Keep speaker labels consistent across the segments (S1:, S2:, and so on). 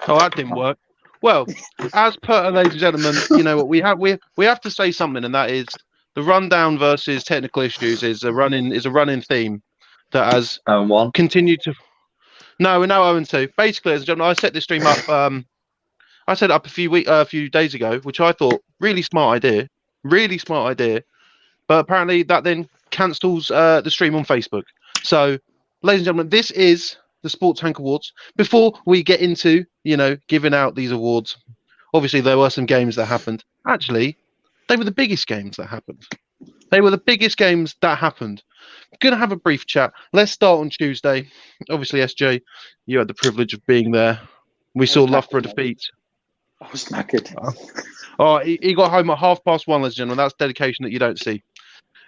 S1: Oh, that didn't work. Well, as per, ladies and gentlemen, you know what we have to say something, and that is the rundown versus technical issues is a running theme that has
S2: 1.
S1: continued to. No, we're now 0-2. Basically, ladies and gentlemen, I set this stream up. I set it up a few days ago, which I thought really smart idea. But apparently that then cancels the stream on Facebook. So, ladies and gentlemen, this is the Sportank Awards. Before we get into, giving out these awards, obviously there were some games that happened. Actually, they were the biggest games that happened. Going to have a brief chat. Let's start on Tuesday. Obviously, SJ, you had the privilege of being there. We saw Loughborough defeat.
S3: I was knackered.
S1: Oh, he got home at 1:30, ladies and gentlemen. That's dedication that you don't see.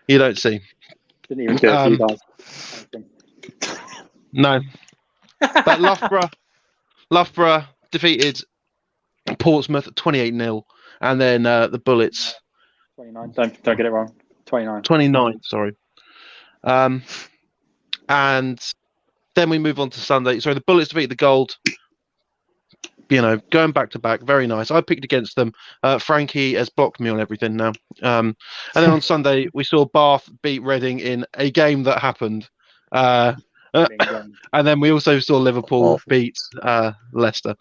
S3: Didn't even do it for you guys.
S1: No. But Loughborough defeated Portsmouth 28-0. And then the Bullets.
S3: 29. Don't get it wrong. 29.
S1: 29, sorry. And then we move on to Sunday. Sorry, the Bullets defeated the Gold. Going back to back, very nice. I picked against them. Frankie has blocked me on everything now. And then on Sunday, we saw Bath beat Reading in a game that happened. And then we also saw Liverpool beat Leicester.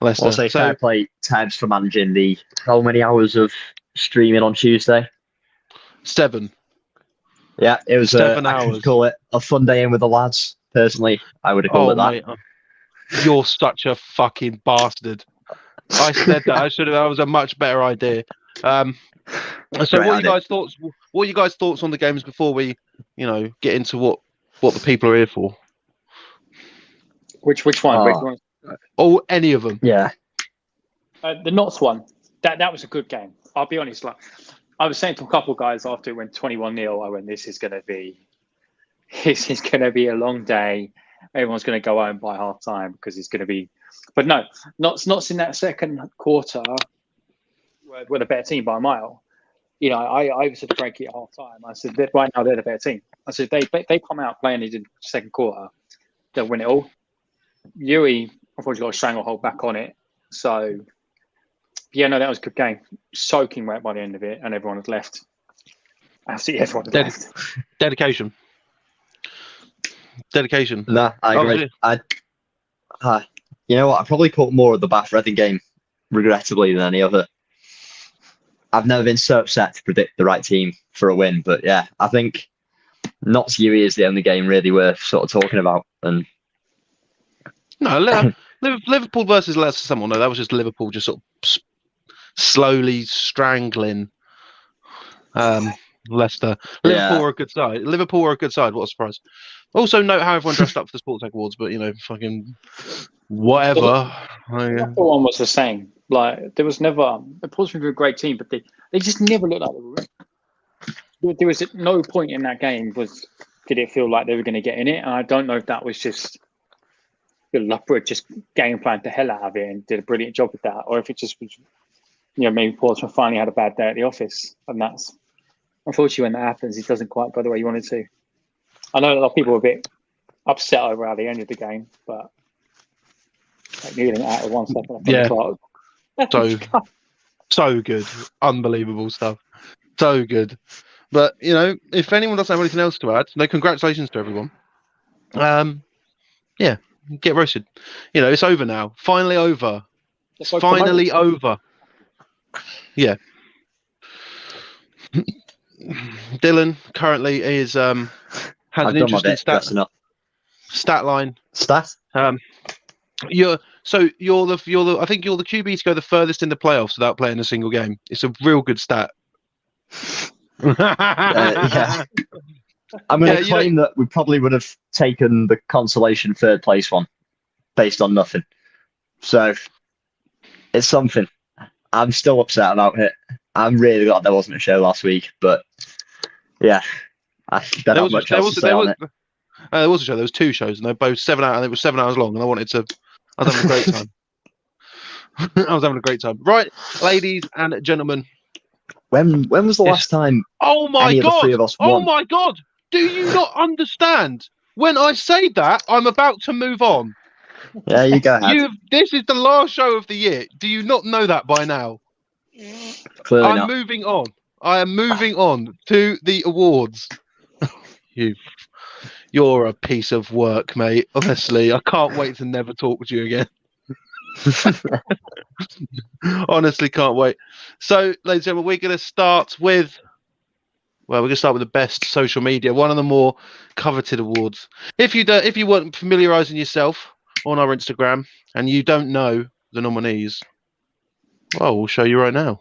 S2: Also, fair play, Tabs, for managing the how many hours of streaming on Tuesday?
S1: 7.
S2: Yeah, it was
S1: 7
S2: I
S1: hours.
S2: could call it a fun day in with the lads. Personally, I would have called it that.
S1: Mate, you're such a fucking bastard. I said that. That was a much better idea. So what are you guys' thoughts on the games before we, get into what the people are here for?
S3: Which one?
S1: Oh, any of them.
S2: Yeah.
S3: The Notts one. That was a good game. I'll be honest. Like I was saying to a couple of guys after it went 21-0, I went, this is going to be a long day. Everyone's going to go home by half time because it's going to be. But no, Notts in that second quarter were the better team by a mile. I said to Frankie at half time, I said, right now they're the better team. I said, they come out playing in the second quarter, they'll win it all. Yui, unfortunately, got a stranglehold back on it. So, that was a good game. Soaking wet by the end of it, and everyone had left. Absolutely everyone had left.
S1: Dedication.
S2: No, I agree. You know what? I probably caught more of the Bath Reading game, regrettably, than any other. I've never been so upset to predict the right team for a win, but yeah, I think Notts Yui is the only game really worth sort of talking about. And
S1: no, Liverpool versus Leicester. Someone no, that was just Liverpool just sort of slowly strangling Leicester. Liverpool were a good side. What a surprise. Also, note how everyone dressed up for the Sportank Awards, but fucking whatever.
S3: The one was the same. Like there was never. Portsmouth were a great team, but they just never looked like they were. There was no point in that game did it feel like they were going to get in it, and I don't know if that was just Loughborough just game planned the hell out of it and did a brilliant job with that, or if it just was, maybe Portsmouth finally had a bad day at the office, and that's unfortunately when that happens, it doesn't quite go the way you want it to. I know a lot of people were a bit upset over how they ended the game, but kneeling out of 1 second on the clock.
S1: So good, unbelievable stuff, so good. But if anyone doesn't have anything else to add, no, congratulations to everyone. Get roasted. It's over now. Finally over. It's finally over. Yeah. Dylan currently has an interesting stat line.
S2: Stat?
S1: You're the I think you're the QB to go the furthest in the playoffs without playing a single game. It's a real good stat.
S2: Yeah. I'm going to claim that we probably would have taken the consolation third place one based on nothing. So it's something. I'm still upset about it. I'm really glad there wasn't a show last week, but yeah, I don't have much else to say on it.
S1: There was a show. There was 2 shows, and they were both 7 hours. And it was 7 hours long, and I was having a great time. I was having a great time. Right, ladies and gentlemen.
S2: When was the last time?
S1: Oh my
S2: any
S1: god!
S2: Of the 3 of us won?
S1: Oh my god! Do you not understand? When I say that, I'm about to move on.
S2: Yeah, you go ahead.
S1: This is the last show of the year. Do you not know that by now?
S2: Clearly
S1: I'm
S2: not.
S1: moving on. I am moving on to the awards. You're a piece of work, mate. Honestly, I can't wait to never talk to you again. Honestly, can't wait. So, ladies and gentlemen, we're going to start with the best social media, one of the more coveted awards. If you weren't familiarising yourself on our Instagram and you don't know the nominees, well, we'll show you right now.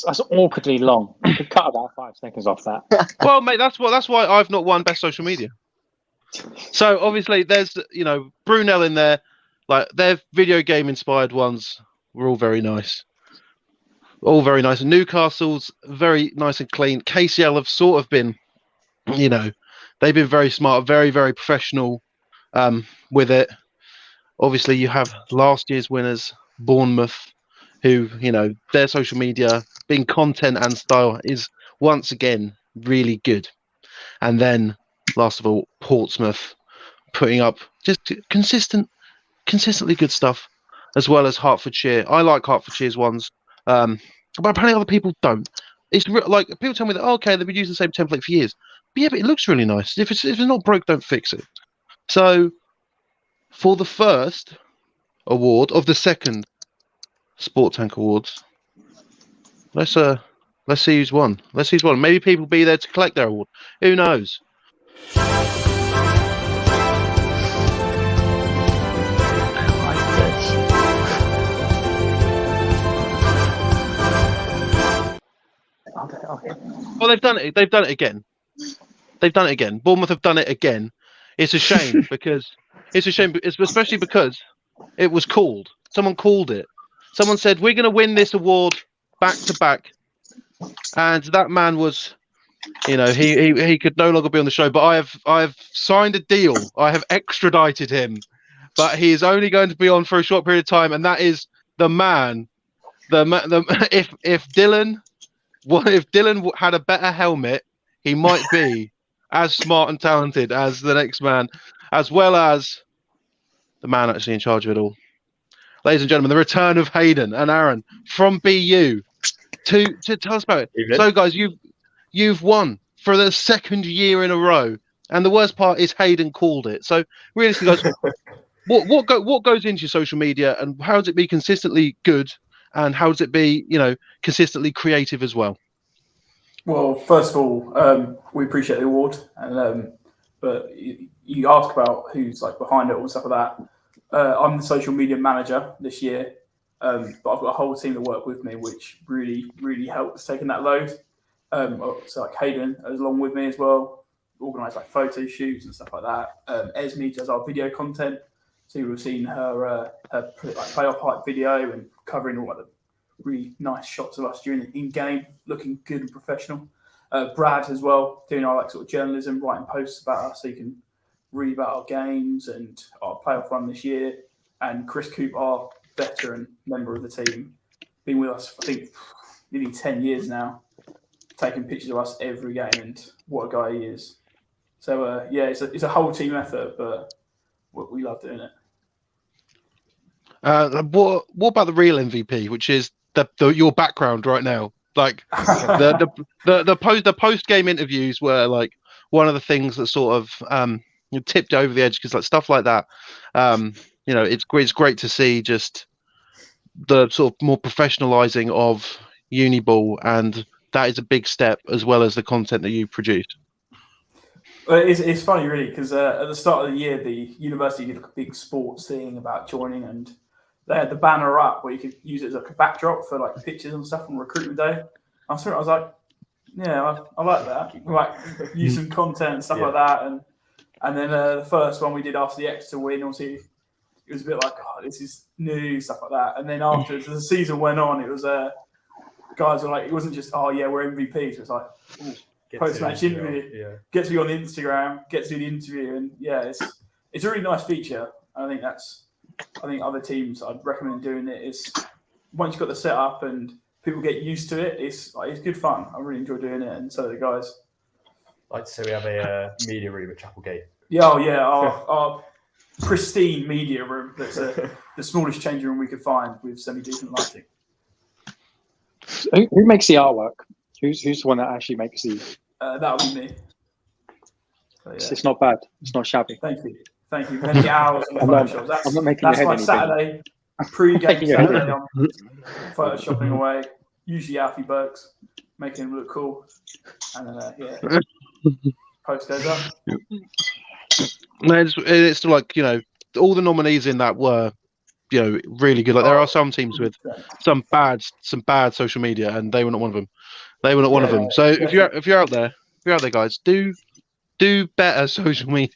S3: That's awkwardly long. You could cut about 5 seconds off that.
S1: Well, mate, that's why I've not won best social media. So obviously, there's Brunel in there, like their video game inspired ones were all very nice. All very nice. And Newcastle's very nice and clean. KCL have sort of been, they've been very smart, very, very professional with it. Obviously, you have last year's winners, Bournemouth, who, their social media, being content and style, is once again really good. And then, last of all, Portsmouth putting up just consistently good stuff, as well as Hertfordshire. I like Hertfordshire's ones, but apparently other people don't. It's like people tell me that okay, they've been using the same template for years. But yeah, but it looks really nice. If it's not broke, don't fix it. So, for the first award of the second Sportank Awards, let's see who's won. Let's see who's won. Maybe people will be there to collect their award. Who knows? Well, they've done it. They've done it again. Bournemouth have done it again. It's a shame especially because it was called. Someone called it. Someone said we're going to win this award back to back, and that man was, he could no longer be on the show. But I have signed a deal. I have extradited him, but he is only going to be on for a short period of time, and that is the man. If Dylan had a better helmet, he might be as smart and talented as the next man, as well as the man actually in charge of it all. Ladies and gentlemen, the return of Hayden and Aaron from BU to tell us about it. Evening. So, guys, you've won for the second year in a row, and the worst part is Hayden called it. So, realistically, guys, what goes into your social media, and how does it be consistently good, and how does it be consistently creative as well?
S4: Well, first of all, we appreciate the award, and but you ask about who's like behind it all and stuff like that. I'm the social media manager this year, but I've got a whole team that work with me, which really, really helps taking that load. So like Hayden is along with me as well, organise like photo shoots and stuff like that. Esme does our video content, so you'll have seen her playoff hype video and covering all the really nice shots of us during the in-game, looking good and professional. Brad as well, doing our sort of journalism, writing posts about us, so you can read about our games and our playoff run this year. And Chris Coop, our veteran member of the team, been with us, I think, nearly 10 years now, taking pictures of us every game, and what a guy he is. So, it's a whole team effort, but we love doing it.
S1: What about the real MVP, which is your background right now? Like the post game interviews were like one of the things that sort of tipped over the edge, because like stuff like that, it's great to see just the sort of more professionalizing of Uniball, and that is a big step, as well as the content that you produce.
S4: Well, it's funny really, because at the start of the year, the university did a big sports thing about joining, and they had the banner up where you could use it as like a backdrop for like pictures and stuff on recruitment day. I saw it, I was like, yeah, I like that. Like use some content and stuff like that. And then the first one we did after the Exeter win, obviously it was a bit like, oh, this is new, stuff like that. And then after as the season went on, it was guys were like, it wasn't just, oh yeah, we're MVPs. It was like, post-match interview. Get to be on Instagram, get to do the interview, and it's a really nice feature. I think other teams, I'd recommend doing it. Is once you've got the setup and people get used to it, it's good fun. I really enjoy doing it, and so do the guys.
S5: I'd like to say we have a media room at Chapelgate.
S4: Our pristine media room. That's the smallest changing room we could find with semi-decent lighting.
S3: Who makes the artwork? Who's the one that actually makes the?
S4: That would be me. So,
S3: It's not bad. It's not shabby.
S4: Thank you. Many hours on Photoshop.
S3: I'm not making
S4: that's
S3: your
S4: my
S3: head
S4: Saturday pre-game Saturday. I'm photoshopping away. Usually Alfie Burks, making him look cool, and then post goes up.
S1: It's like all the nominees in that were really good. Like there are some teams with some bad social media, and they were not one of them. One of them. So if you're out there, guys, do better social media.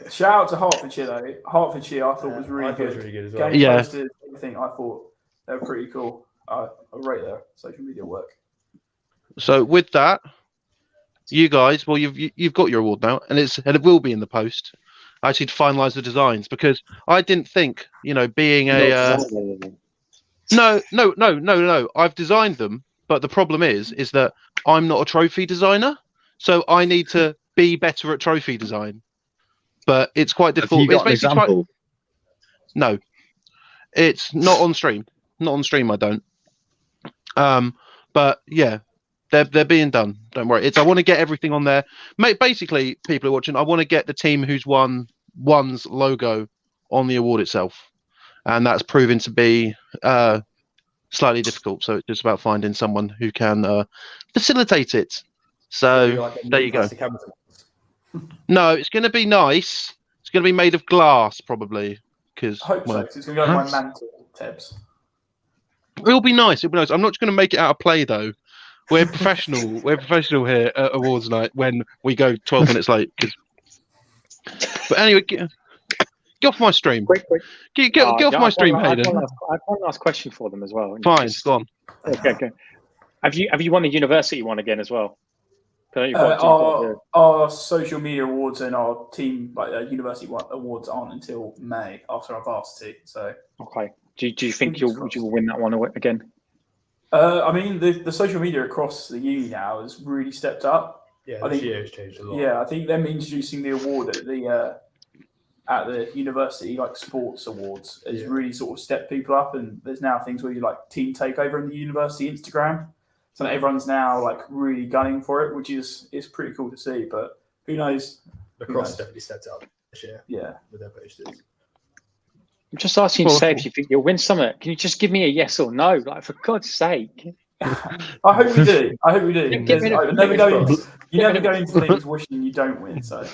S4: Shout out to Hertfordshire though. Hertfordshire, I thought was really good.
S5: Really good as well.
S4: Game posted, everything. I thought they were pretty cool. I rate their social media work.
S1: So with that, you guys, well, you've got your award now, and it will be in the post. I actually to finalise the designs because I didn't think being a no. I've designed them, but the problem is that I'm not a trophy designer, so I need to be better at trophy design. But it's quite difficult.
S2: Have you got an example?
S1: No, it's not on stream. Not on stream. I don't. But yeah, they're being done. Don't worry. I want to get everything on there. Basically, people who are watching, I want to get the team who's one's logo on the award itself, and that's proven to be slightly difficult. So it's just about finding someone who can facilitate it. So there you go. No, it's going to be nice. It's going to be made of glass, probably. Because
S4: I hope so. It's going to go on my mantle, Tebs.
S1: It'll be nice. I'm not just going to make it out of play, though. We're professional. We're professional here at awards night when we go 12 minutes late. But anyway, get off my stream.
S3: Quick.
S1: Get off my stream, Hayden.
S3: I have one last question for them as well.
S1: Fine, go on.
S3: Okay. Have you won the university one again as well?
S4: Our social media awards and our team university awards aren't until May after our varsity. So
S3: okay, do you think you will win that one again?
S4: I mean, the social media across the uni now has really stepped up.
S5: Yeah, this year has changed a lot.
S4: Yeah, I think them introducing the award at the university, like sports awards, has really sort of stepped people up. And there's now things where you like team takeover in the university Instagram. So everyone's now like really gunning for it, which is pretty cool to see. But who knows?
S5: Lacrosse definitely stepped up this year.
S4: Yeah,
S5: with their posters.
S3: I'm just asking you, if you think you'll win something. Can you just give me a yes or no? Like, for God's sake.
S4: I hope we do. You never go into things wishing you don't win. So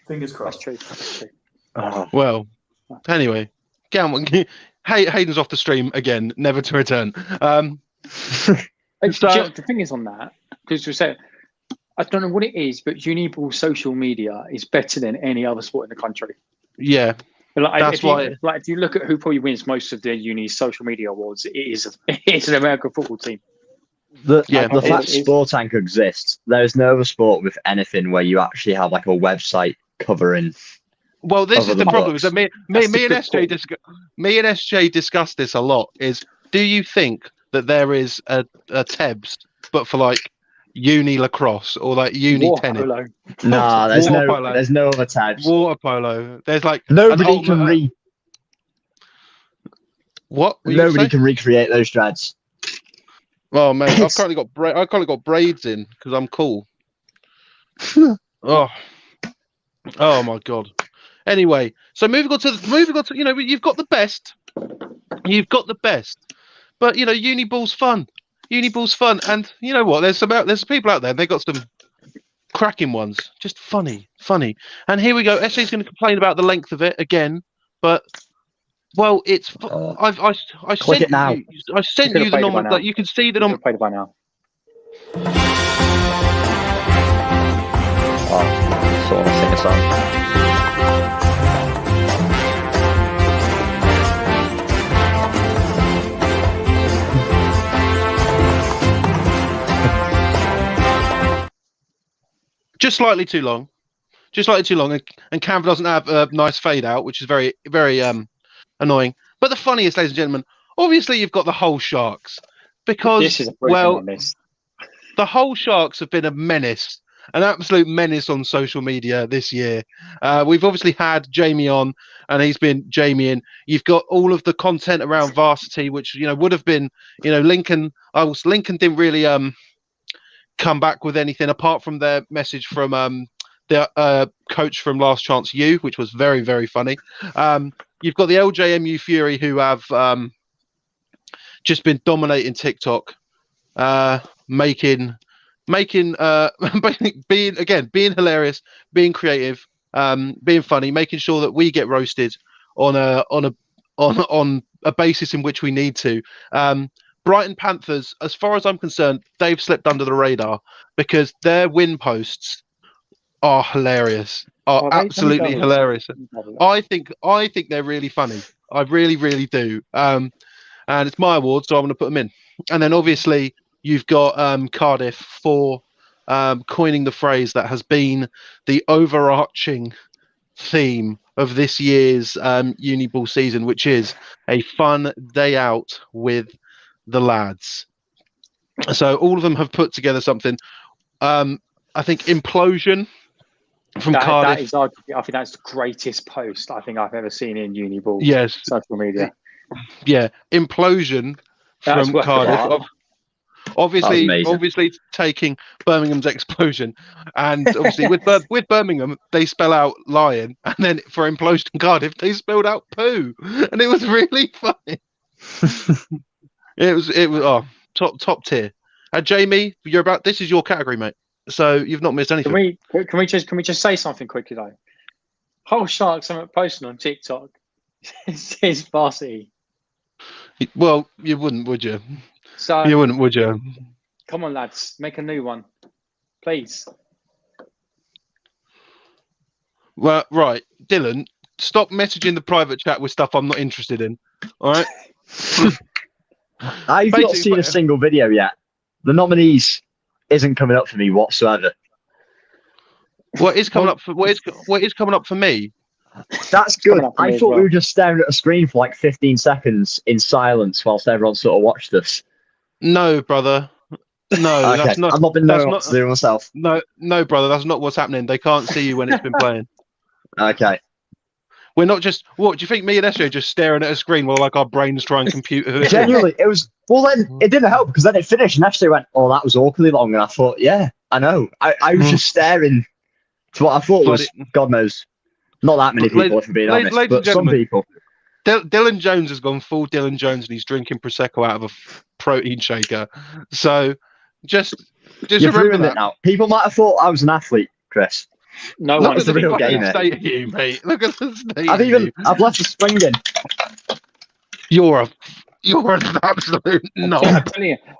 S4: fingers crossed.
S3: That's true.
S1: Well, anyway, Hayden's off the stream again, never to return.
S3: The thing is on that, because we say, I don't know what it is, but Uniball social media is better than any other sport in the country.
S1: Yeah.
S3: If you look at who probably wins most of the uni's social media awards, it is an American football team.
S2: The fact Sportank exists, there's no other sport with anything where you actually have like a website covering.
S1: Well, this is the problem. So me and SJ discussed this a lot. Do you think that there is a Tebs, but for like uni lacrosse or like uni tennis?
S3: Polo.
S2: Nah, there's no other Tebs.
S1: Water polo. There's like
S2: nobody can Nobody can recreate those dreads.
S1: Oh man, I've currently got braids in because I'm cool. Oh my god. Anyway, so moving on to you've got the best. But Uniball's fun. Uniball's fun, and you know what? There's people out there. They got some cracking ones, just funny. And here we go. SJ's going to complain about the length of it again, but it's. I
S2: click it now.
S1: I sent you the number that you can see the number.
S3: Played it by now.
S2: Oh, sort of sing a song.
S1: just slightly too long. Just slightly too long, and Canva doesn't have a nice fade out, which is very, very annoying. But the funniest, ladies and gentlemen, obviously you've got the whole Sharks, because
S3: This is a well, on this.
S1: the whole Sharks have been a menace, an absolute menace on social media this year. We've obviously had Jamie on, and he's been Jamieing. You've got all of the content around varsity, which would have been, Lincoln. Lincoln didn't really come back with anything apart from their message from the coach from Last Chance U, which was very, very funny. You've got the LJMU Fury, who have just been dominating TikTok, making being hilarious, being creative, being funny, making sure that we get roasted on a basis in which we need to. Brighton Panthers, as far as I'm concerned, they've slipped under the radar because their win posts are hilarious, absolutely hilarious. I think they're really funny. I really, really do. And it's my award, so I'm going to put them in. And then obviously you've got Cardiff for coining the phrase that has been the overarching theme of this year's uni ball season, which is a fun day out with the lads. So all of them have put together something. I think Implosion from Cardiff.
S3: I think that's the greatest post I think I've ever seen in uni ball.
S1: Yes,
S3: social media.
S1: Yeah, Implosion from Cardiff. Obviously taking Birmingham's explosion, and obviously with Birmingham they spell out lion, and then for Implosion Cardiff they spelled out poo, and it was really funny. It was top tier. Jamie, this is your category, mate. So you've not missed anything.
S3: Can we just say something quickly though? Whole Sharks I'm posting on TikTok. It says varsity.
S1: Well, you wouldn't, would you?
S3: So
S1: you wouldn't, would you?
S3: Come on, lads, make a new one, please.
S1: Well, right, Dylan, stop messaging the private chat with stuff I'm not interested in. All right.
S2: I've not seen a single video yet. The nominees isn't coming up for me whatsoever.
S1: What is coming up for me?
S2: That's good. I thought we were just staring at a screen for like 15 seconds in silence whilst everyone sort of watched us.
S1: No, brother. No,
S2: okay.
S1: That's not.
S2: I've not been knowing what to do myself.
S1: No, brother. That's not what's happening. They can't see you when it's been playing.
S2: Okay.
S1: We're not just. What do you think? Me and Esri are just staring at a screen while like our brains try and compute.
S2: Genuinely, it was. Well, then it didn't help because then it finished and Esri went, "Oh, that was awkwardly long," and I thought, "Yeah, I know." I was just staring to what I thought was, God knows, not that many people, if I'm being honest, but some people.
S1: Dylan Jones has gone full Dylan Jones and he's drinking Prosecco out of a protein shaker. So just remember that
S2: now. People might have thought I was an athlete, Chris.
S3: No,
S1: look at the real game state of you, mate. Look at the state.
S2: I've left the spring in.
S1: You're an absolute knob.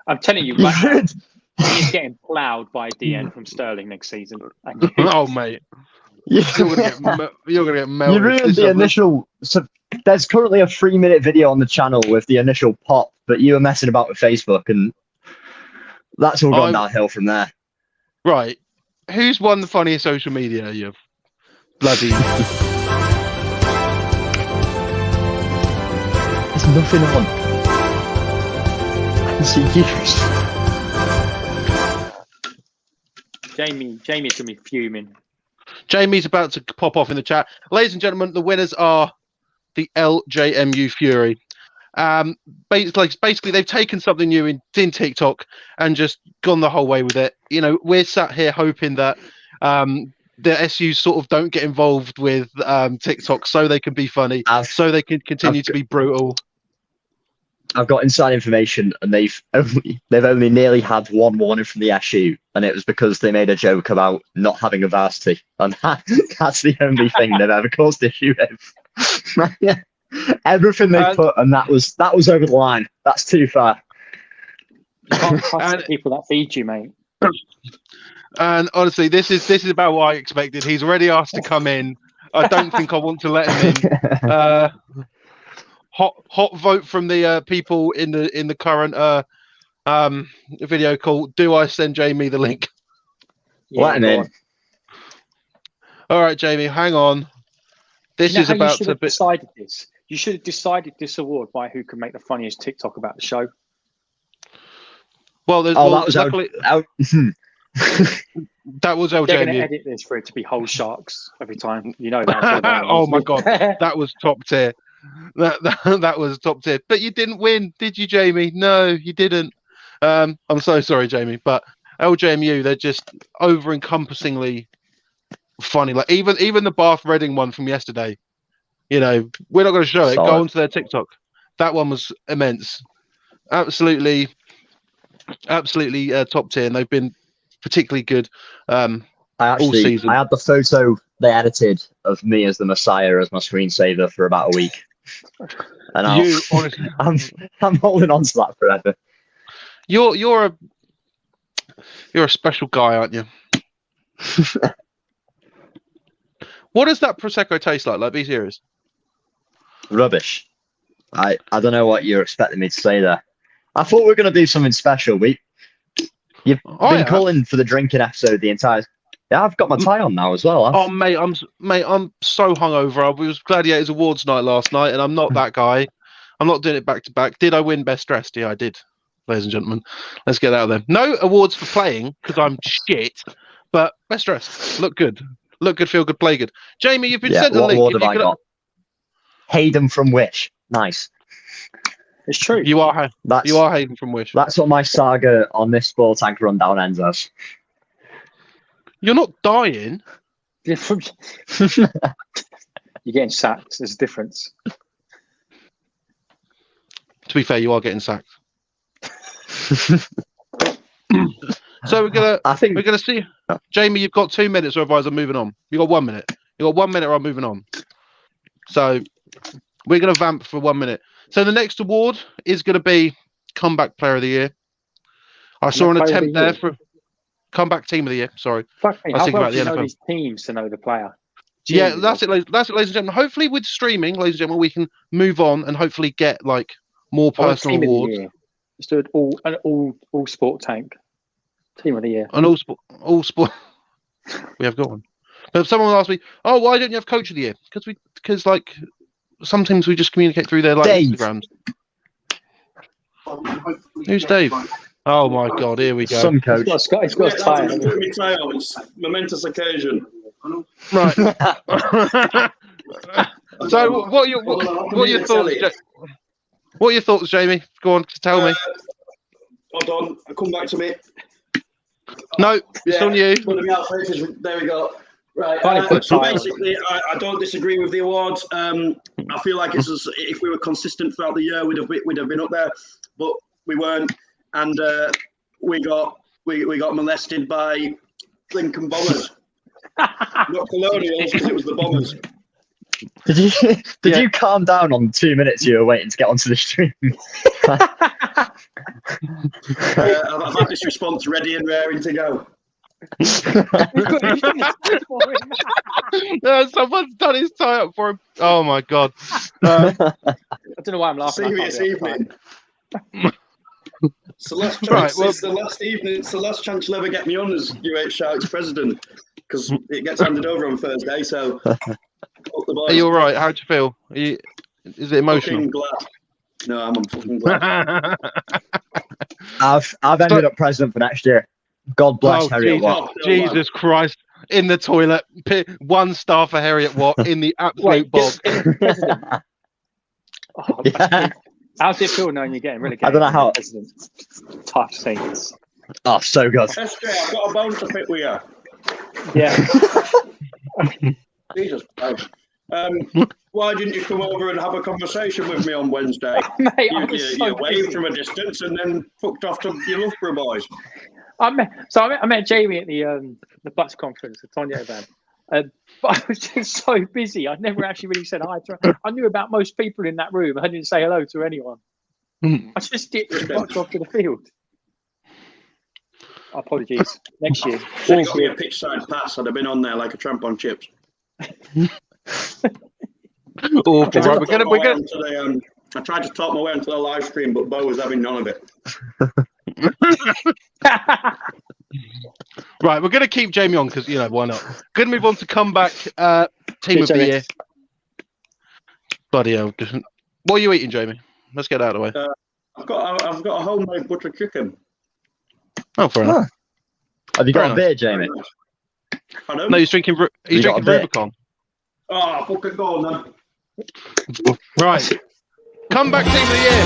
S3: I'm telling you, right, he's getting ploughed by DN from Sterling next season.
S1: Oh, mate. You're gonna get melted.
S2: You ruined the initial. So there's currently a 3-minute video on the channel with the initial pop, but you were messing about with Facebook, and that's all gone downhill from there.
S1: Right. Who's won the funniest social media? You bloody.
S2: There's nothing on. I can see you.
S3: Jamie's gonna be fuming.
S1: Jamie's about to pop off in the chat. Ladies and gentlemen, the winners are the LJMU Fury. Basically, they've taken something new in TikTok and just gone the whole way with it. We're sat here hoping that the SUs sort of don't get involved with TikTok so they can be funny, so they can continue to be brutal.
S2: I've got inside information, and they've only nearly had one warning from the SU, and it was because they made a joke about not having a varsity, and that's the only thing they've ever caused issue with. Yeah. Everything they put, and that was over the line. That's too far.
S3: You can't trust the people that feed you, mate.
S1: And honestly, this is about what I expected. He's already asked to come in. I don't think I want to let him in. Hot vote from the people in the current video call. Do I send Jamie the link?
S2: Yeah, let him in.
S1: All right, Jamie, hang on. This is about to be.
S3: Decided this. You should have decided this award by who can make the funniest TikTok about the show.
S1: Well,
S2: that was
S1: luckily that was El
S3: They're
S1: Jamie.
S3: going to edit this for it to be whole sharks every time. You know that.
S1: Oh my god, that was top tier. That was top tier. But you didn't win, did you, Jamie? No, you didn't. I'm so sorry, Jamie. But LJMU, they're just over-encompassingly funny. Like even the Bath Reading one from yesterday. You know, we're not going to show it. Go onto their TikTok. That one was immense. Absolutely top tier. And they've been particularly good all season.
S2: I had the photo they edited of me as the Messiah as my screensaver for about a week. And
S1: honestly,
S2: I'm holding on to that forever.
S1: You're a special guy, aren't you? What does that Prosecco taste like? Like, be serious.
S2: Rubbish. I don't know what you're expecting me to say there. I thought we were going to do something special. You've been calling for the drinking episode the entire. Yeah, I've got my tie on now as well.
S1: Oh, mate, I'm so hungover. I was Gladiators Awards night last night, and I'm not that guy. I'm not doing it back to back. Did I win Best Dressed? Yeah, I did, ladies and gentlemen. Let's get out of there. No awards for playing because I'm shit, but Best Dressed. Look good, feel good, play good. Jamie, you've been sent a link.
S2: What award have I got? Hayden from Wish. Nice.
S3: It's true.
S1: You are Hayden from Wish.
S2: That's what my saga on this Sportank rundown ends as.
S1: You're not dying.
S3: You're getting sacked. There's a difference.
S1: To be fair, you are getting sacked. So we're gonna see. Jamie, you've got 2 minutes, or otherwise I'm moving on. You got 1 minute. You got 1 minute, or I'm moving on. So we're gonna vamp for 1 minute. So the next award is gonna be Comeback Player of the Year. I saw an attempt there for Comeback Team of the Year. Sorry,
S3: fuck me.
S1: I was thinking about the
S3: know
S1: NFL.
S3: these teams to know the player.
S1: Yeah, that's it, ladies and gentlemen. Hopefully, with streaming, ladies and gentlemen, we can move on and hopefully get like more personal awards.
S3: Let's do it all sport tank. Team of the year.
S1: And all sport. We have got one. But someone asked me, "Oh, why don't you have Coach of the Year?" Because like sometimes we just communicate through their Instagrams. Who's Dave? Oh my God! Here we go.
S2: Some coach.
S3: He's got a tie.
S6: It's momentous occasion.
S1: Right. So, what are your thoughts? What are your thoughts, Jamie? Go on, tell me.
S6: Hold on, come back to me.
S1: No, it's on you.
S6: There we go. Right. So basically, I don't disagree with the awards. I feel like if we were consistent throughout the year, we'd have been up there, but we weren't, and we got molested by Lincoln Bombers. Not Colonials, because it was the Bombers.
S2: Did you calm down on 2 minutes you were waiting to get onto the stream?
S6: I've had this response ready and raring to go.
S1: Someone's done his tie up for him. Oh my God.
S3: I don't know why I'm laughing.
S6: Serious evening. It's the last chance.
S1: Right, well,
S6: it's the last evening. It's the last chance you'll ever get me on as UH Sharks president, because it gets handed over on Thursday. So,
S1: are you all right? How do you feel? Is it emotional?
S6: Glad. No, I'm fucking glad.
S2: I've ended up president for next year. God bless Harriet Watt.
S1: Jesus Christ! In the toilet, 1 star for Harriet Watt in the absolute bog.
S3: How's it feel knowing you're getting relegated?
S2: I don't know how.
S3: Tough things.
S2: Oh, so good.
S6: SJ, I've got a bone to pick with you.
S3: Yeah.
S6: Jesus Christ. Why didn't you come over and have a conversation with me on Wednesday?
S3: Mate,
S6: you waved from a distance and then fucked off to your Loughborough boys.
S3: I met Jamie at the bus conference, the Tonya event. But I was just so busy. I never actually really said hi to her. I knew about most people in that room. I didn't say hello to anyone. I just dipped and walked off to the field. Apologies. Next year.
S6: Should have got me a pitch side pass. I'd have been on there like a tramp on chips.
S1: We're gonna.
S6: I tried to talk my way onto the live stream, but Bo was having none of it.
S1: Right, we're going to keep Jamie on because, why not? Going to move on to comeback team of the
S3: Jamie.
S1: year. Bloody hell. What are you eating, Jamie? Let's get that out of the way.
S6: I've got a homemade butter chicken.
S1: Oh, fair enough.
S2: Have you got a
S1: Very
S2: beer, Jamie?
S6: Pardon?
S1: No, he's drinking Rubicon.
S6: Oh, fucking go on then.
S1: Right. Comeback team of the year.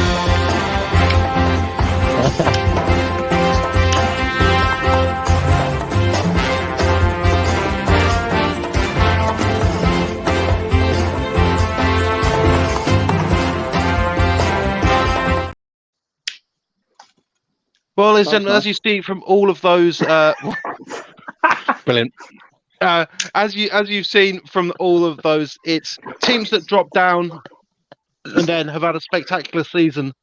S1: Well, ladies and gentlemen, as you see from all of those, brilliant. As you've seen from all of those, it's teams that drop down and then have had a spectacular season.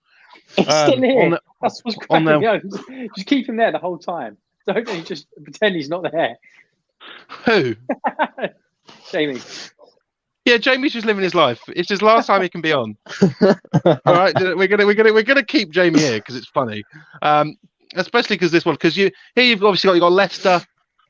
S3: He's still here. That's what's cracking
S1: their-
S3: me up. Just keep him there the whole time. Don't you just pretend he's not there.
S1: Who?
S3: Jamie.
S1: Yeah, Jamie's just living his life. It's his last time he can be on. All right, we're gonna keep Jamie here because it's funny, especially because this one. Because you've obviously got Leicester.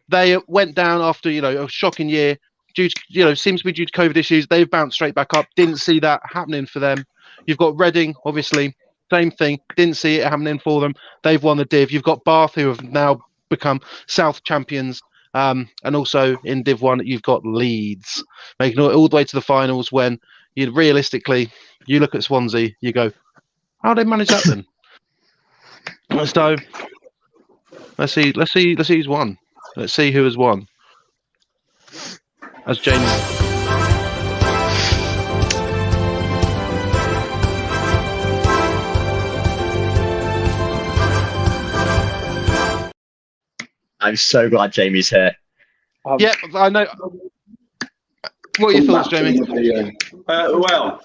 S1: They went down after a shocking year due to seems to be due to COVID issues. They've bounced straight back up. Didn't see that happening for them. You've got Reading, obviously, same thing. Didn't see it happening for them. They've won the Div. You've got Bath, who have now become South champions. And also in Div 1, you've got Leeds making it all the way to the finals when you look at Swansea, you go, how did they manage that then? So let's see who's won. Let's see who has won. As Jamie.
S2: I'm so glad Jamie's here.
S1: Yeah, I know. What are your thoughts, Jamie?
S6: Well,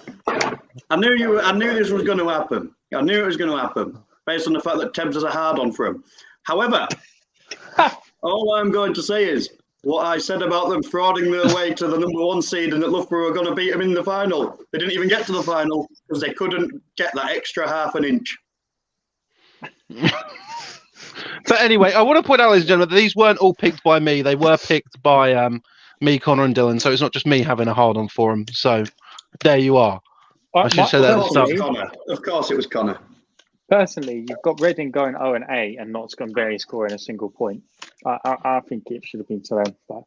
S6: I knew this was going to happen. I knew it was going to happen based on the fact that Tebs has a hard on for him. However, all I'm going to say is what I said about them frauding their way to the number 1 seed and that Loughborough were going to beat them in the final. They didn't even get to the final because they couldn't get that extra half an inch.
S1: But anyway, I want to point out, ladies and gentlemen, that these weren't all picked by me. They were picked by me, Connor, and Dylan. So it's not just me having a hard on for them. So there you are. I should say that at the start.
S6: Of course, it was Connor.
S3: Personally, you've got Reading going 0-8 and Notts gone barely scoring a single point. I think it should have been to them. But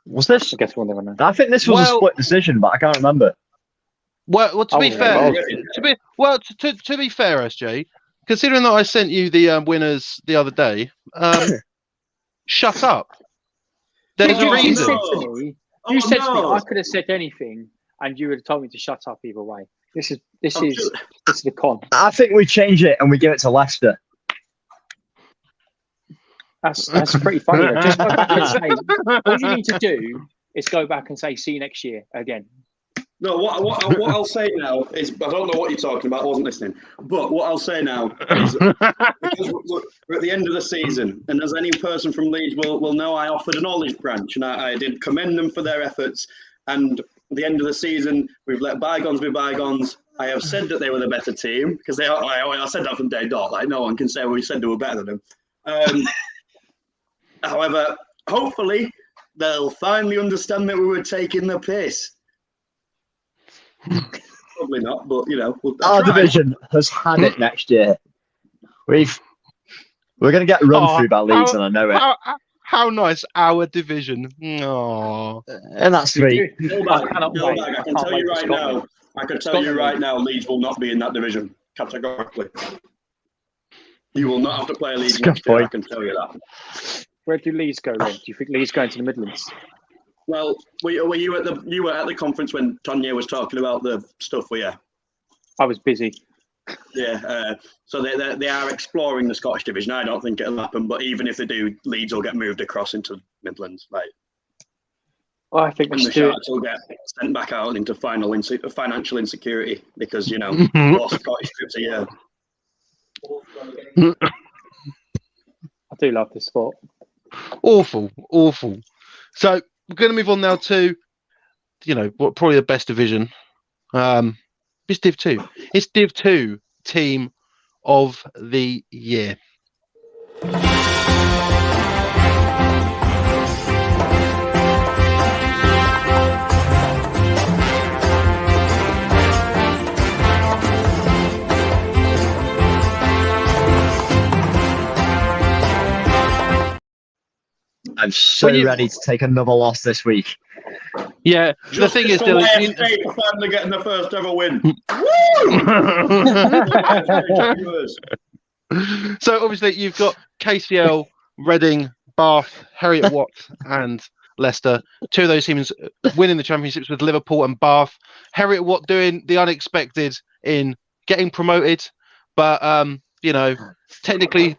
S2: Was this?
S3: I guess we'll never know.
S2: I think this was a split decision, but I can't remember.
S1: Well, to be fair, to be fair, SJ, considering that I sent you the winners the other day, shut up. There's a reason.
S3: You said to me, I could have said anything, and you would have told me to shut up either way. This is the con.
S2: I think we change it and we give it to Leicester.
S3: That's pretty funny. Just go back and say, all you need to do is go back and say, see you next year again.
S6: No, what I'll say now is, I don't know what you're talking about, I wasn't listening. But what I'll say now is, because we're at the end of the season, and as any person from Leeds will know, I offered an olive branch, and I did commend them for their efforts. And at the end of the season, we've let bygones be bygones. I have said that they were the better team, because I said that from day dot. Like, no one can say we said they were better than them. However, hopefully, they'll finally understand that we were taking the piss. Probably not, but
S2: our division has had it next year. We're going to get run through by Leeds, and I know it.
S1: How nice, our division. Aww.
S2: And that's 3.
S6: I can tell you right now, Leeds will not be in that division categorically. You will not have to play Leeds next year. I can tell you that.
S3: Where do Leeds go then? Do you think Leeds going to the Midlands?
S6: Well, were you at the conference when Tonya was talking about the stuff? Were you?
S3: I was busy.
S6: Yeah. So they are exploring the Scottish division. I don't think it'll happen, but even if they do, Leeds will get moved across into Midlands.
S3: I think
S6: the Sharks will get sent back out into financial insecurity because 4 Scottish trips a year.
S3: I do love this sport.
S1: Awful. So we're going to move on now to, probably the best division. It's Div 2. It's Div 2 Team of the Year.
S2: I'm so ready to take another loss this week.
S1: Yeah, the thing is, Dylan,
S6: finally getting the first ever win.
S1: So obviously you've got KCL, Reading, Bath, Heriot Watt, and Leicester. 2 of those teams winning the championships with Liverpool and Bath. Heriot Watt doing the unexpected in getting promoted, but technically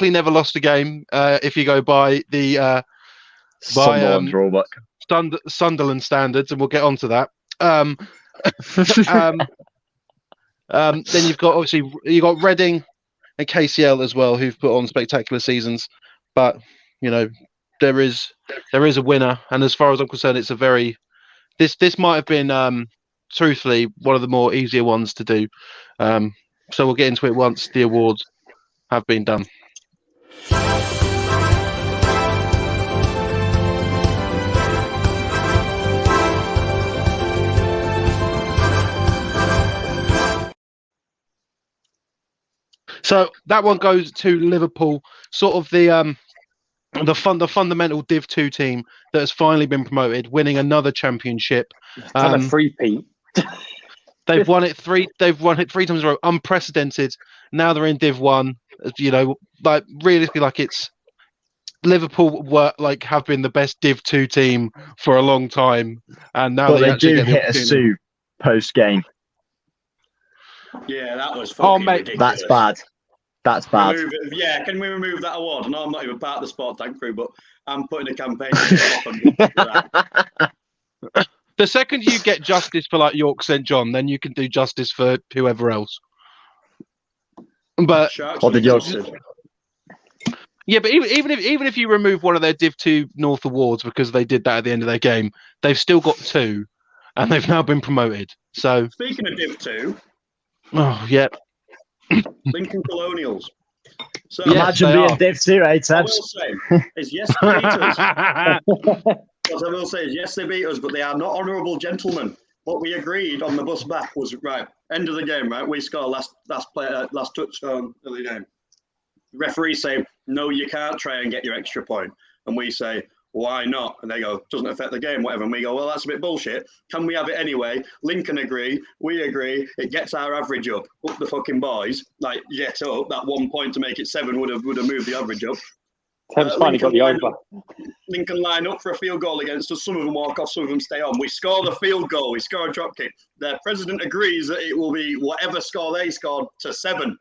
S1: never lost a game if you go by the
S2: Sunderland rulebook.
S1: Sunderland standards, and we'll get onto that. Then you've got Reading and KCL as well, who've put on spectacular seasons, but there is a winner, and as far as I'm concerned, it's a very this might have been truthfully one of the more easier ones to do. So we'll get into it once the awards have been done. So that one goes to Liverpool, sort of the fundamental Div 2 team that has finally been promoted, winning another championship.
S3: A three-peat.
S1: They've won it 3 times in a row, unprecedented. Now they're in Div 1. Realistically, it's Liverpool have been the best Div 2 team for a long time, and now they actually
S2: do hit a sue post game.
S6: Yeah, that was fucking ridiculous.
S2: That's bad. That's bad.
S6: Can we remove that award? No, I'm not even part of the Sportank crew, but I'm putting a campaign for that.
S1: The second you get justice for York St John, then you can do justice for whoever else. But
S2: what did York?
S1: Yeah, but even if you remove one of their Div 2 North awards because they did that at the end of their game, they've still got 2, and they've now been promoted. So
S6: speaking of Div 2,
S1: yeah.
S6: Lincoln Colonials. So
S2: imagine being Div 2, eh, Ted?
S6: I will say is yes, they beat us. What I will say is yes, they beat us, but they are not honourable gentlemen. What we agreed on the bus back was right. End of the game, right? We score last touchdown of the game. The referees say no, you can't try and get your extra point, and we say why not? And they go, doesn't affect the game, whatever. And we go, well, that's a bit bullshit. Can we have it anyway? Lincoln agree. We agree. It gets our average up the fucking boys. Get up. That 1 point to make it 7 would have moved the average up.
S3: Thames finally got the over.
S6: Lincoln line up for a field goal against us. Some of them walk off, some of them stay on. We score the field goal. We score a drop kick. The president agrees that it will be whatever score they scored to 7.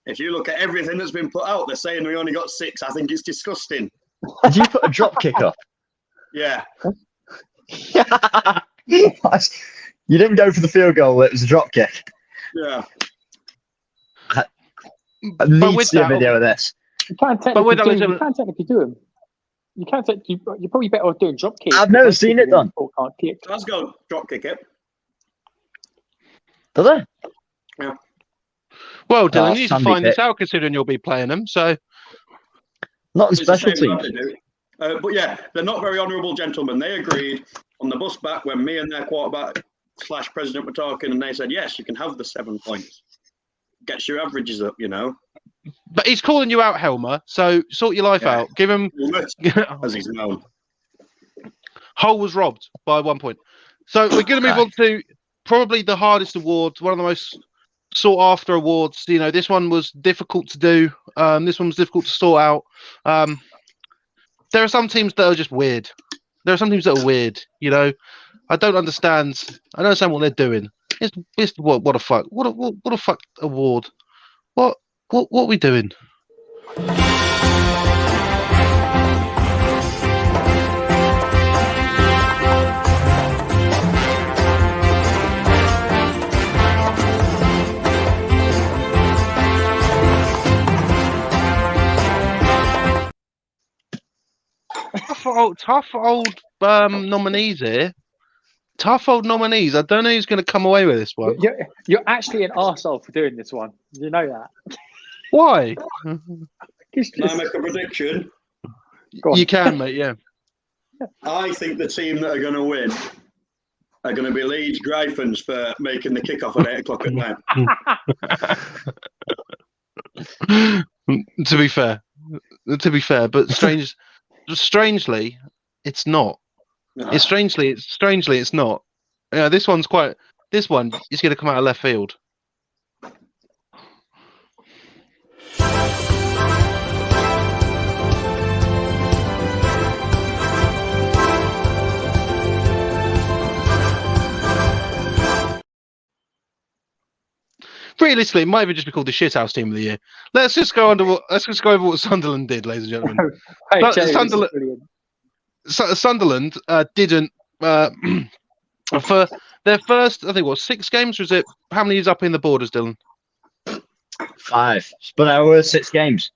S6: If you look at everything that's been put out, they're saying we only got 6. I think it's disgusting.
S2: Did you put a drop kick up?
S6: Yeah.
S2: You didn't go for the field goal. It was a drop kick.
S6: Yeah.
S2: I need to see a video of this.
S3: You can't technically do them. You can't. You're probably better off doing drop kicks.
S2: I've never seen it done.
S6: Let's go drop kick it.
S2: Do they?
S6: Yeah.
S1: Well, Dylan, you need to find this out considering you'll be playing them. So.
S2: Not in special teams.
S6: But yeah, they're not very honourable gentlemen. They agreed on the bus back when me and their quarterback / president were talking, and they said, yes, you can have the 7 points. Gets your averages up,
S1: But he's calling you out, Helmer, so sort your life out. Give him...
S6: As he's known.
S1: Hull was robbed by 1 point. So we're going to move on to probably the hardest award, one of the most sought-after awards. This one was difficult to do. This one was difficult to sort out. There are some teams that are just weird. There are some teams that are weird. I don't understand. I don't understand what they're doing. It's what a fuck. What a fuck award. What are we doing? Tough old nominees here. Tough old nominees. I don't know who's going to come away with this one.
S3: You're actually an arsehole for doing this one. You know that.
S1: Why?
S6: Can I make a prediction?
S1: You can, mate, yeah.
S6: I think the team that are going to win are going to be Leeds Gryphons for making the kickoff at 8 o'clock at night.
S1: To be fair, but strange strangely, it's not. It's strangely, it's not. Yeah, this one is going to come out of left field. Realistically, it might even just be called the shithouse team of the year. Let's just go over what Sunderland did, ladies and gentlemen.
S3: Hey, Jay,
S1: Sunderland didn't for their first, I think, 6 games. Was it? How many is up in the borders, Dylan?
S2: 5, but there were 6 games.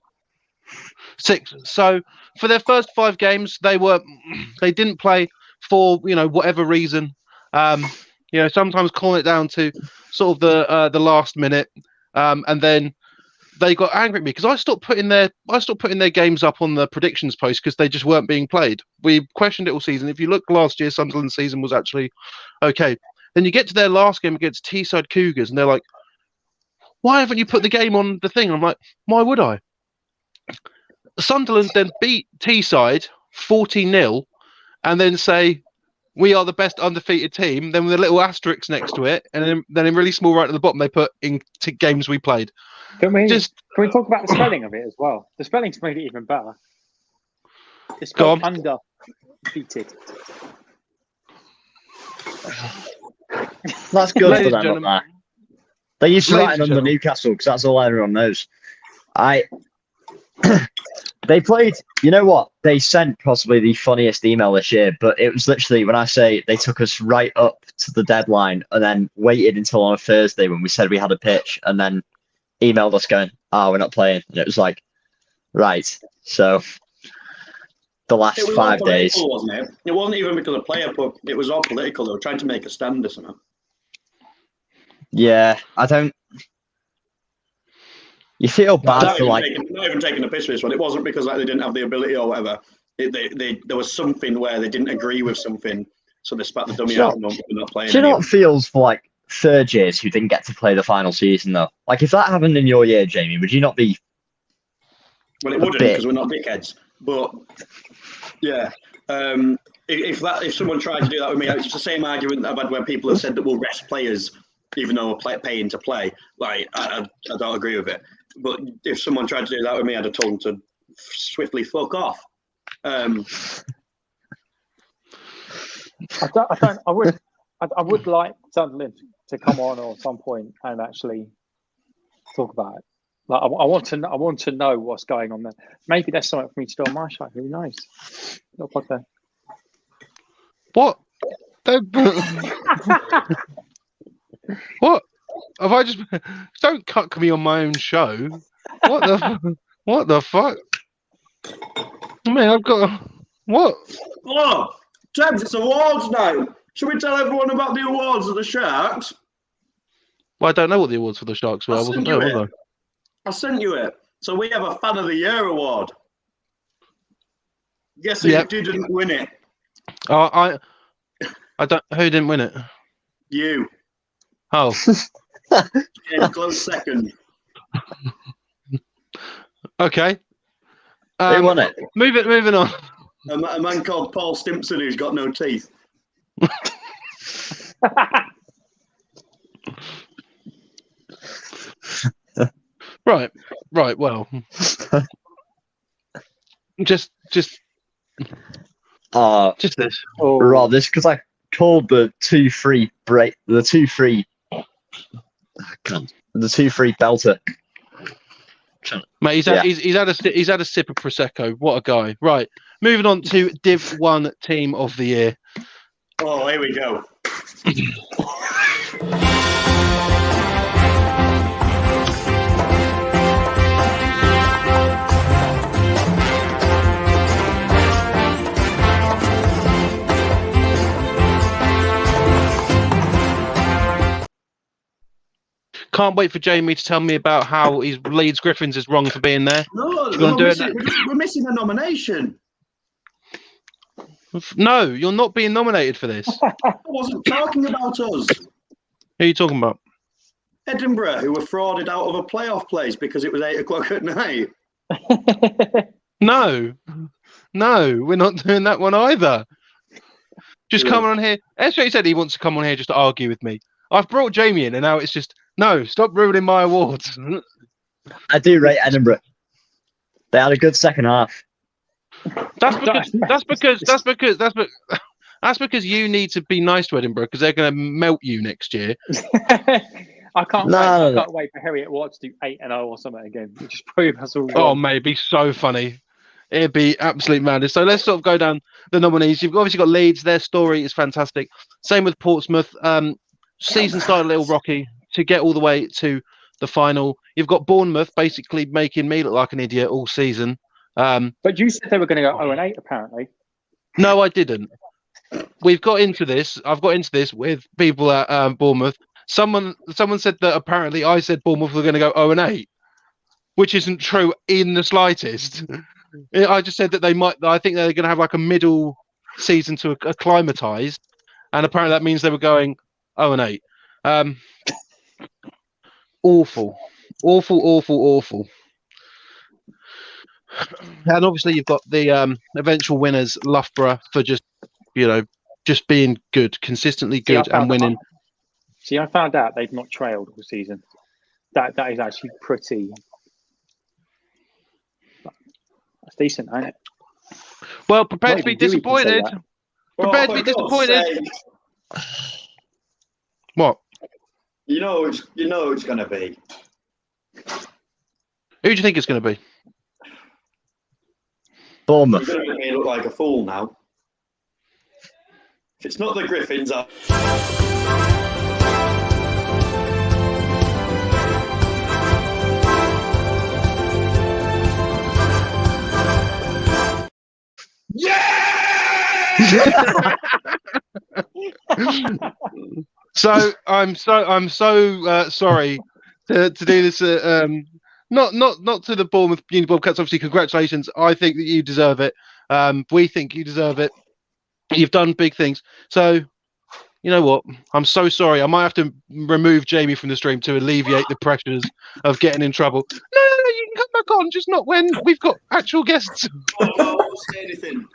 S1: 6. So for their first 5 games, they didn't play for whatever reason. Sometimes calling it down to sort of the last minute, and then they got angry at me because I stopped putting their games up on the predictions post because they just weren't being played. We questioned it all season. If you look last year, Sunderland's season was actually okay. Then you get to their last game against Teesside Cougars, and they're like, "Why haven't you put the game on the thing?" I'm like, "Why would I?" Sunderland then beat Teesside 40-0, and then say, "We are the best undefeated team." Then with a little asterisk next to it, and then in really small right at the bottom, they put in games we played.
S3: Can we talk about the spelling of it as well? The spelling's made it even better. It's spelled undefeated.
S2: That's good for them. That. They used to write it under Newcastle because that's all everyone knows. They played, you know what? They sent possibly the funniest email this year, but it was literally when I say they took us right up to the deadline and then waited until on a Thursday when we said we had a pitch and then emailed us going, we're not playing. And it was like, right. So the last 5 days.
S6: Wasn't it? It wasn't even because of player, but it was all political. They were trying to make a stand or something.
S2: Yeah, you feel bad for
S6: not even taking a piss for this one. It wasn't because they didn't have the ability or whatever. There was something where they didn't agree with something, so they spat the dummy out and they're not playing.
S2: Do you know what feels for like third years who didn't get to play the final season though? Like if that happened in your year, Jamie, would you not be?
S6: Well, it wouldn't because we're not dickheads. But yeah, if someone tried to do that with me, it's the same argument that I've had where people have said that we'll rest players even though we're paying to play. Like I don't agree with it. But if someone tried to do that with me, I'd have told them to swiftly fuck off. I
S3: would like Sunderland to come on at some point and actually talk about it. Like I want to know what's going on there. Maybe there's something for me to do on my show. Who knows? Not quite there.
S1: What? What? Have I just don't cuck me on my own show? What the fuck? I mean, I've got what?
S6: Oh, James, it's awards night. Should we tell everyone about the awards of the Sharks?
S1: Well, I don't know what the awards for the Sharks were. I wasn't there, was
S6: I sent you it. So we have a Fan of the Year award. Guess who didn't win it?
S1: I don't. Who didn't win it?
S6: You.
S1: Oh.
S6: Yeah, close second.
S1: Okay.
S2: Who won it?
S1: Moving on.
S6: A man called Paul Stimpson who's got no teeth.
S1: Right. Well, just this.
S2: Rob, this because I called the 2-3 break, the 2-3. The 2-3 belter.
S1: Mate, he's had a sip of prosecco. What a guy! Right, moving on to Div 1 Team of the Year.
S6: Oh, here we go.
S1: Can't wait for Jamie to tell me about how his Leeds Griffins is wrong for being there.
S6: No, we're missing a nomination.
S1: No, you're not being nominated for this.
S6: I wasn't talking about us.
S1: Who are you talking about?
S6: Edinburgh, who were frauded out of a playoff place because it was 8 o'clock at night.
S1: No. No, we're not doing that one either. Just
S6: Yeah.
S1: coming on here. SJ said he wants to come on here just to argue with me. I've brought Jamie in, and now it's just no. Stop ruining my awards.
S2: I do rate Edinburgh. They had a good second half.
S1: That's because you need to be nice to Edinburgh because they're going to melt you next year.
S3: I can't
S2: No,
S3: wait.
S2: no,
S3: I
S2: no.
S3: can't wait for Harriet Watt to do 8-0 or something again. Which is prove us all
S1: Oh,
S3: wrong.
S1: mate, it'd be so funny. It'd be absolute madness. So let's sort of go down the nominees. You've obviously got Leeds. Their story is fantastic. Same with Portsmouth. Season started a little rocky to get all the way to the final. You've got Bournemouth basically making me look like an idiot all season.
S3: But you said they were going to go 0-8, apparently.
S1: No, I didn't. We've got into this. I've got into this with people at Bournemouth. Someone said that apparently I said Bournemouth were going to go 0-8, which isn't true in the slightest. I just said that they might. I think they're going to have like a middle season to acclimatise, and apparently that means they were going 0-8. Awful. And obviously you've got the eventual winners, Loughborough, for just being good, consistently good, and winning.
S3: I found out they've not trailed all season. That is actually pretty. That's decent, ain't it?
S1: Well, prepare
S3: Not
S1: to be
S3: even Dewey can say
S1: disappointed.
S3: that.
S1: Prepare to be
S6: for God's
S1: disappointed.
S6: sake.
S1: What?
S6: You know it's going to be.
S1: Who do you think it's going to be?
S2: Bournemouth.
S6: You're going to make me look like a fool now. If it's not the Griffins,
S1: So I'm so sorry to do this. Not to the Bournemouth Uni Bobcats. Obviously, congratulations. I think that you deserve it. We think you deserve it. You've done big things. So, you know what? I'm so sorry. I might have to remove Jamie from the stream to alleviate the pressures of getting in trouble. No, you can come back on, just not when we've got actual guests.
S6: I won't say anything.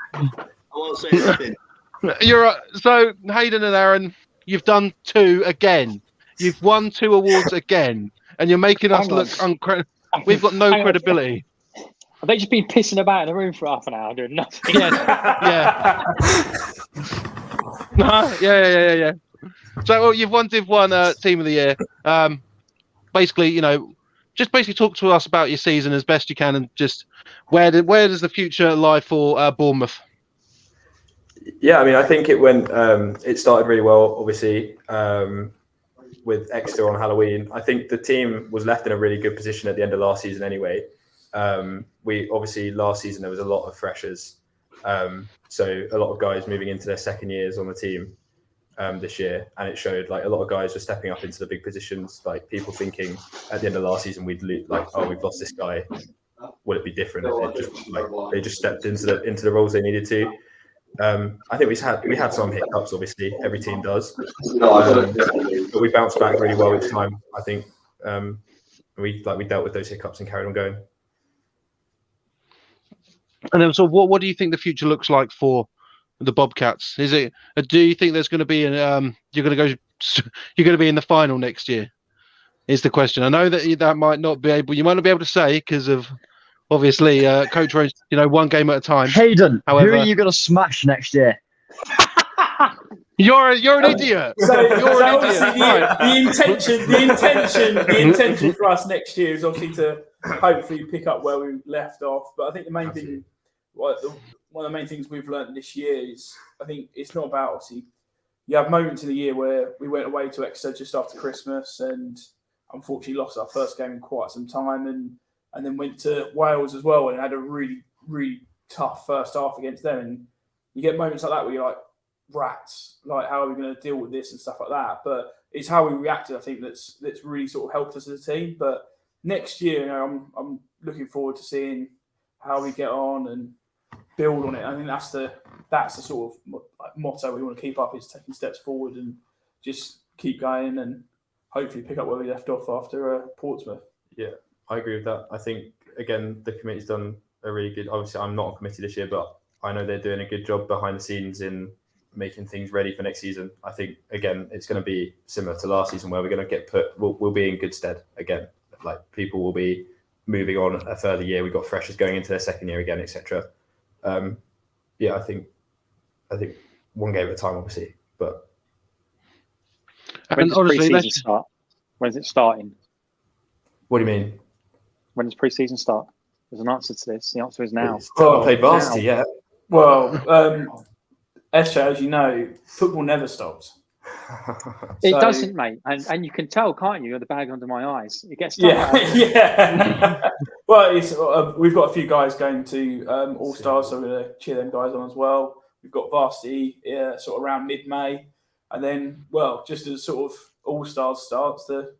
S1: You're right. So Hayden and Aaron, you've done 2 again. You've won 2 awards again, and you're making us look We've got no credibility.
S3: Have they just been pissing about in the room for half an hour doing nothing?
S1: Yeah. Yeah. So well, you've won Team of the Year. Basically, just basically talk to us about your season as best you can, and just where does the future lie for Bournemouth?
S5: Yeah, I mean, I think it went. It started really well, obviously, with Exeter on Halloween. I think the team was left in a really good position at the end of last season, anyway. We obviously last season there was a lot of freshers, so a lot of guys moving into their second years on the team this year, and it showed like a lot of guys were stepping up into the big positions. Like people thinking at the end of last season we've lost this guy. Will it be different? They just stepped into the roles they needed to. I think we had some hiccups. Obviously, every team does, but we bounced back really well each time. I think we dealt with those hiccups and carried on going.
S1: And then, so what do you think the future looks like for the Bobcats? Is it? Do you think there's going to be you're going to be in the final next year? Is the question. I know that might not be able. You might not be able to say because of obviously Coach Rose. One game at a time.
S2: Hayden,
S1: however,
S2: who are you going to smash next year?
S1: You're an idiot. You're an idiot.
S4: The intention for us next year is obviously to hopefully pick up where we left off. But I think the main thing, one of the main things we've learned this year is, I think it's not about, obviously, you have moments in the year where we went away to Exeter just after Christmas and unfortunately lost our first game in quite some time, and then went to Wales as well and had a really, really tough first half against them. And you get moments like that where you're like, rats, like how are we going to deal with this and stuff like that? But it's how we reacted, I think, that's really sort of helped us as a team. But next year, I'm looking forward to seeing how we get on and build on it. I think that's the sort of motto we want to keep up, is taking steps forward and just keep going and hopefully pick up where we left off after Portsmouth.
S5: Yeah, I agree with that. I think, again, the committee's done a really good. Obviously, I'm not on committee this year, but I know they're doing a good job behind the scenes in making things ready for next season. I think, again, it's going to be similar to last season where we're going to get we'll be in good stead again. Like, people will be moving on a further year. We've got freshers going into their second year again, etc. I think one game at a time, obviously. But
S3: when does pre-season start? When's it starting?
S5: What do you mean?
S3: When does pre-season start? There's an answer to this. The answer is now.
S5: Haven't played varsity yet.
S4: Well, SJ, as you know, football never stops.
S3: It doesn't, mate, and you can tell, can't you? The bag under my eyes. It gets
S4: yeah. Well, it's we've got a few guys going to All Stars, so we're going to cheer them guys on as well. We've got varsity sort of around mid-May, and then just as sort of All Stars starts, the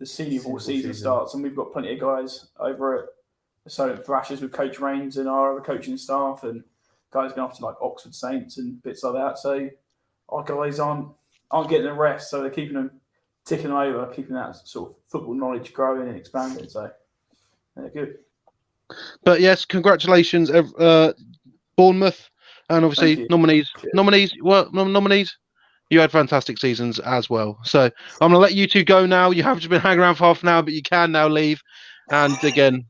S4: senior ball season starts, and we've got plenty of guys over at Thrashers with Coach Rains and our other coaching staff, and guys going off to like Oxford Saints and bits like that. So our guys aren't getting a rest, so they're keeping them ticking over, keeping that sort of football knowledge growing and expanding. So they're good.
S1: But yes, congratulations, Bournemouth, and obviously nominees. You had fantastic seasons as well. So I'm going to let you two go now. You have been hanging around for half an hour, but you can now leave. And again,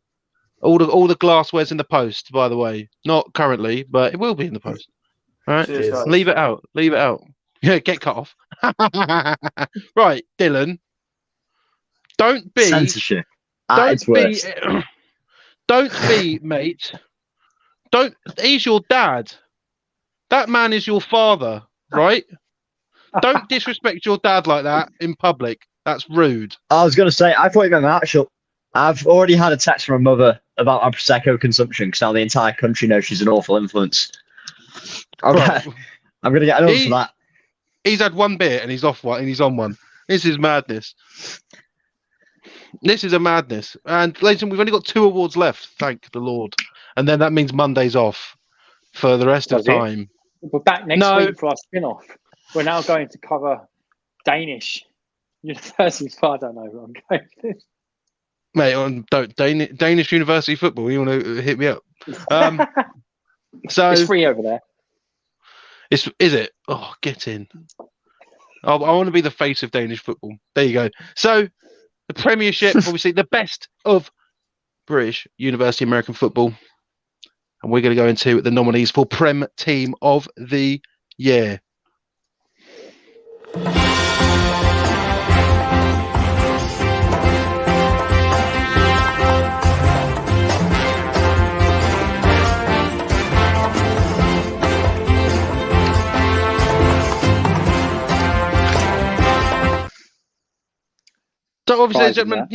S1: all the glassware's in the post, by the way. Not currently, but it will be in the post. All right?
S4: Cheers,
S1: Leave it out. Yeah, get cut off. Right, Dylan. Don't be
S2: censorship.
S1: Don't be, mate. He's your dad. That man is your father, right? Don't disrespect your dad like that in public. That's rude.
S2: I was going to say, I thought you meant actual. I've already had a text from my mother about my Prosecco consumption because now the entire country knows she's an awful influence. I'm going to get another for that.
S1: He's had one beer and he's off one and he's on one. This is madness. This is a madness. And ladies and gentlemen, we've only got 2 awards left, thank the Lord. And then that means Monday's off for the rest of time.
S3: We're back next week for our spin-off. We're now going to cover Danish universities. I don't know who I'm going to.
S1: Mate, Danish university football. You want to hit me up? So
S3: it's free over there.
S1: Is it? Oh, get in. I want to be the face of Danish football. There you go. So the Premiership, obviously the best of British University American football. And we're going to go into the nominees for Prem Team of the Year. So obviously, gentlemen,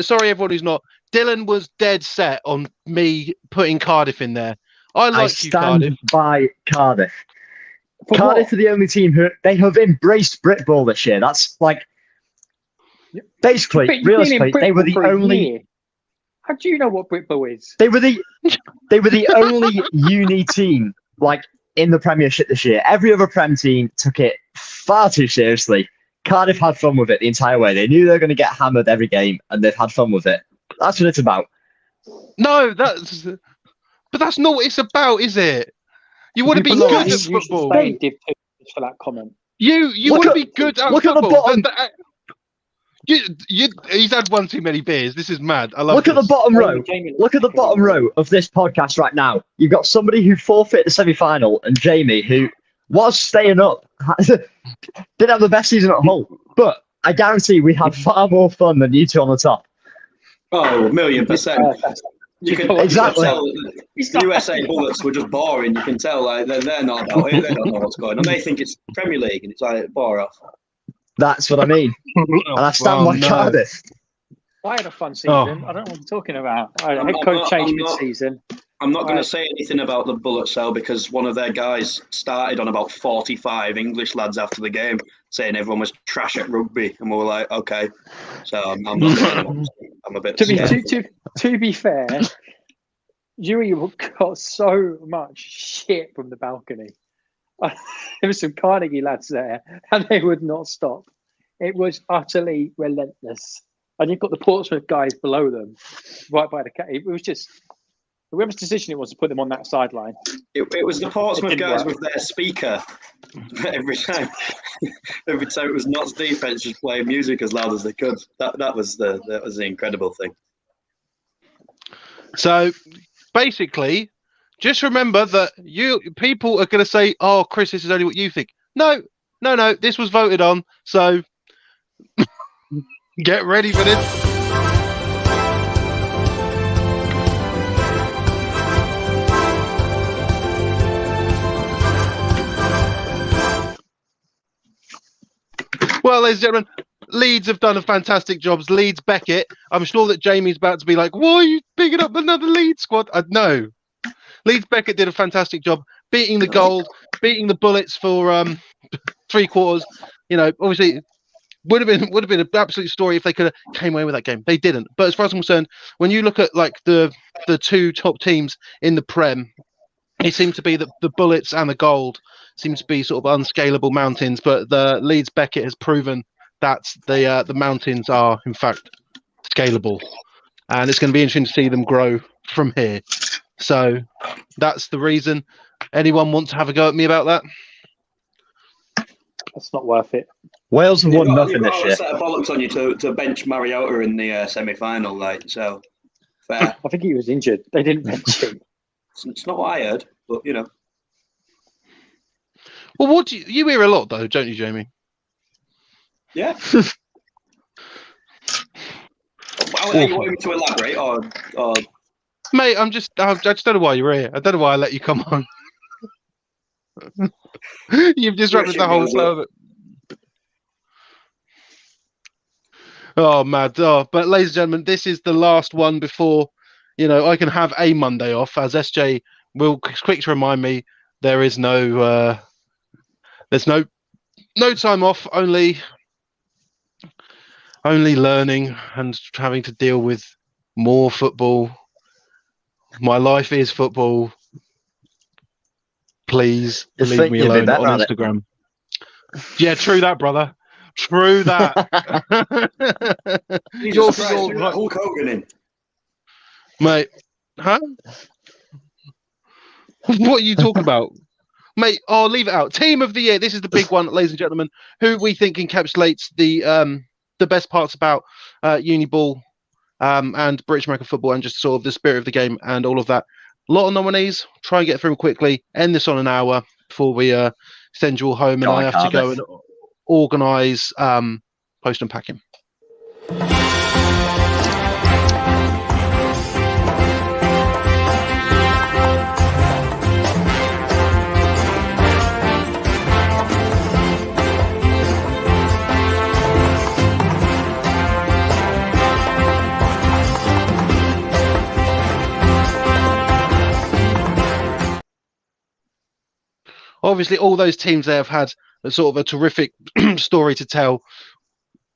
S1: sorry everyone who's not. Dylan was dead set on me putting Cardiff in there. I stand Cardiff.
S2: By Cardiff. Cardiff are the only team who they have embraced Britball this year. That's like basically, realistically, they were the only.
S3: How do you know what Britball is?
S2: They were the only uni team like in the Premiership this year. Every other Prem team took it far too seriously. Cardiff had fun with it the entire way. They knew they were going to get hammered every game, and they've had fun with it. That's what it's about.
S1: No, that's not what it's about, is it? You want to be good at football.
S3: For that comment.
S1: You want to be good at football. He's had one too many beers. This is mad. I love
S2: Look at the bottom row. Look at the bottom row of this podcast right now. You've got somebody who forfeited the semi-final, and Jamie, who was staying up, didn't have the best season at Hull. But I guarantee we had far more fun than you two on the top.
S6: Oh, 1,000,000%. You can
S2: exactly.
S6: Tell the USA Bullets were just boring. You can tell like they're not about it. They don't know what's going on. They think it's Premier League, and it's like bar off.
S2: That's what I mean. And I stand by Cardiff.
S3: I had a fun season. I don't know what I'm talking about. Head coach changed mid-season.
S6: I'm not going to say anything about the Bullet Cell because one of their guys started on about 45 English lads after the game saying everyone was trash at rugby, and we were like, okay. So I'm not. I'm a bit.
S3: To be fair, you got so much shit from the balcony. There were some Carnegie lads there, and they would not stop. It was utterly relentless. And you've got the Portsmouth guys below them, right by the. It was just. whoever's decision it was to put them on that sideline.
S6: It was the Portsmouth guys
S3: work.
S6: with their speaker every time. Every time it was Notts defense just playing music as loud as they could. That was the incredible thing.
S1: So basically, just remember that people are going to say, "Oh, Chris, this is only what you think." No. This was voted on, so get ready for this. Well, ladies and gentlemen, Leeds have done a fantastic job. Leeds Beckett. I'm sure that Jamie's about to be like, "Why are you picking up another Leeds squad?" No. Leeds Beckett did a fantastic job beating the Gold, beating the Bullets for 3 quarters. You know, obviously, would have been an absolute story if they could have came away with that game. They didn't. But as far as I'm concerned, when you look at like the 2 top teams in the Prem, it seemed to be that the Bullets and the Gold seem to be sort of unscalable mountains. But the Leeds Beckett has proven that the mountains are in fact scalable, and it's going to be interesting to see them grow from here. So that's the reason. Anyone want to have a go at me about that?
S3: That's not worth it.
S2: Wales have won nothing this year.
S6: A set of bollocks on you to bench Mariota in the semi-final, like, so fair.
S3: I think he was injured. They didn't bench him.
S6: It's not what I heard, but you know.
S1: Well, what do you hear a lot though, don't you, Jamie?
S6: Yeah. Well, you want him to elaborate, or
S1: Mate, I just don't know why you're here. I don't know why I let you come on. You've disrupted the whole flow of it. Oh, mad. Oh, but ladies and gentlemen, this is the last one before, I can have a Monday off, as SJ will quick to remind me there is no time off, only learning and having to deal with more football. My life is football. Please leave me alone on Instagram. Yeah, true that, brother. True that.
S6: Jesus Christ, Hulk Hogan in.
S1: Mate, huh? What are you talking about? Mate, leave it out. Team of the year. This is the big one, ladies and gentlemen. Who we think encapsulates the best parts about uni ball and British American football and just sort of the spirit of the game and all of that. A lot of nominees. Try and get through them quickly. End this on an hour before we send you all home, and I have to go and organise post and packing. Obviously, all those teams there have had a sort of a terrific story to tell.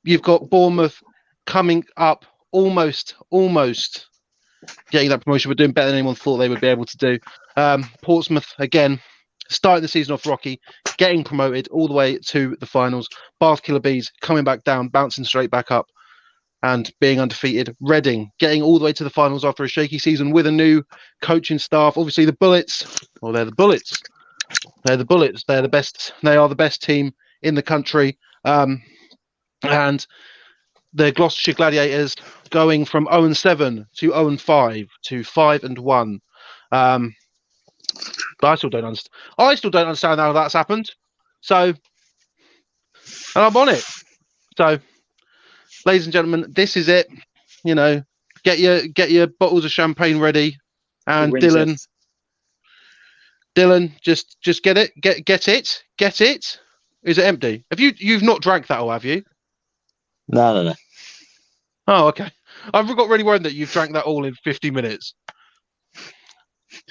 S1: You've got Bournemouth coming up, almost getting that promotion, but doing better than anyone thought they would be able to do. Portsmouth, again, starting the season off rocky, getting promoted all the way to the finals. Bath Killer Bees coming back down, bouncing straight back up and being undefeated. Reading getting all the way to the finals after a shaky season with a new coaching staff. Obviously, the Bullets, they're the Bullets. They're the Bullets. They're the best. They are the best team in the country. And the Gloucestershire Gladiators going from 0-7 to 0-5 to 5-1. But I still don't understand how that's happened. So, and I'm on it. So, ladies and gentlemen, this is it. Get your bottles of champagne ready, and Dylan, just get it. Get it. Is it empty? You've not drank that all, have you?
S2: No.
S1: Oh, okay. I've got really worried that you've drank that all in 50 minutes.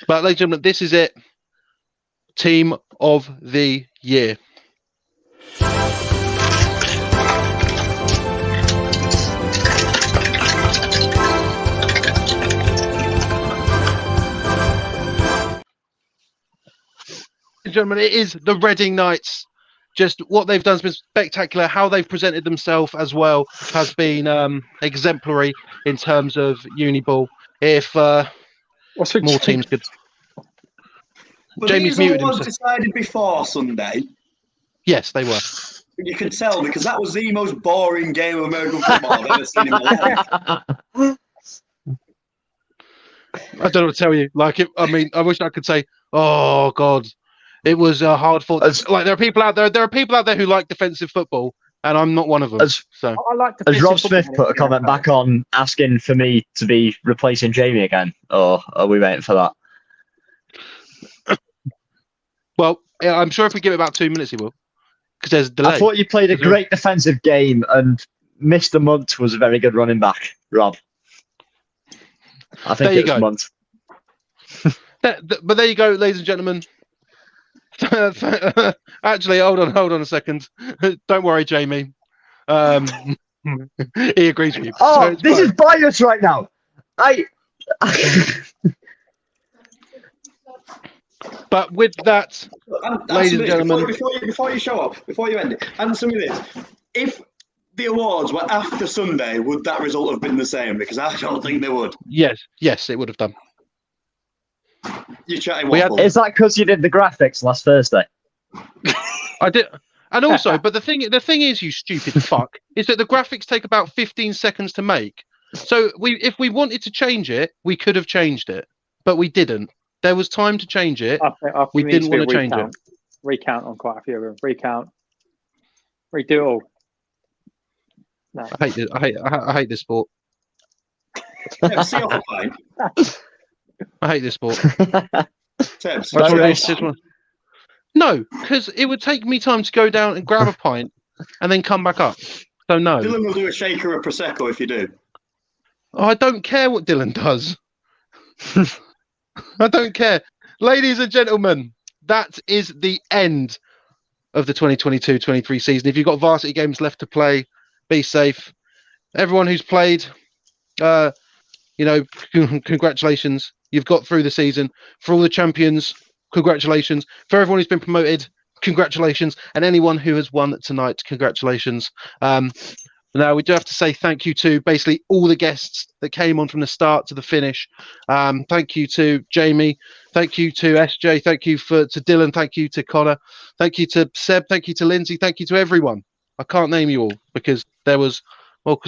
S1: But ladies and gentlemen, this is it. Team of the year. Gentlemen, it is the Reading Knights. Just what they've done has been spectacular. How they've presented themselves as well has been exemplary in terms of uni ball. If more teams could.
S6: But
S1: Jamie's
S6: these
S1: muted
S6: awards
S1: himself.
S6: decided before Sunday.
S1: Yes, they were.
S6: You can tell because that was the most boring game of American football I've ever seen in my life.
S1: I don't know what to tell you. I mean, I wish I could say, "Oh God, it was a hard fought." Like there are people out there. There are people out there who like defensive football, and I'm not one of them.
S3: I like
S2: As Rob Smith put a comment back on asking for me to be replacing Jamie again, or are we waiting for that?
S1: Well, I'm sure if we give it about 2 minutes, he will. Because there's a delay.
S2: I thought you played a great defensive game, and Mr. Munt was a very good running back, Rob. I think it was Munt.
S1: But there you go, ladies and gentlemen. Actually, hold on a second. Don't worry, Jamie. He agrees with you.
S2: Oh, this is bias right now.
S1: But with that, ladies and gentlemen,
S6: before you show up, before you end it, answer me this: if the awards were after Sunday, would that result have been the same? Because I don't think they would.
S1: Yes, it would have done.
S6: You're chatting waffle.
S2: Is that because you did the graphics last Thursday?
S1: I did, and also, but the thing is, you stupid fuck, is that the graphics take about 15 seconds to make. So if we wanted to change it, we could have changed it, but we didn't. There was time to change it. We didn't want to change it.
S3: Recount on quite a few of them. Recount. Redo it all. No.
S1: I hate this sport.
S6: Tebs, see off a pint.
S1: I hate this sport.
S6: Tebs,
S1: no, because it would take me time to go down and grab a pint and then come back up. So no.
S6: Dylan will do a shaker of Prosecco if you do.
S1: I don't care what Dylan does. I don't care. Ladies and gentlemen, that is the end of the 2022-23 season. If you've got varsity games left to play, be safe. Everyone who's played, congratulations. You've got through the season. For all the champions, congratulations. For everyone who's been promoted, congratulations. And anyone who has won tonight, congratulations. Now, we do have to say thank you to basically all the guests that came on from the start to the finish. Thank you to Jamie. Thank you to SJ. Thank you to Dylan. Thank you to Connor. Thank you to Seb. Thank you to Lindsay. Thank you to everyone. I can't name you all because because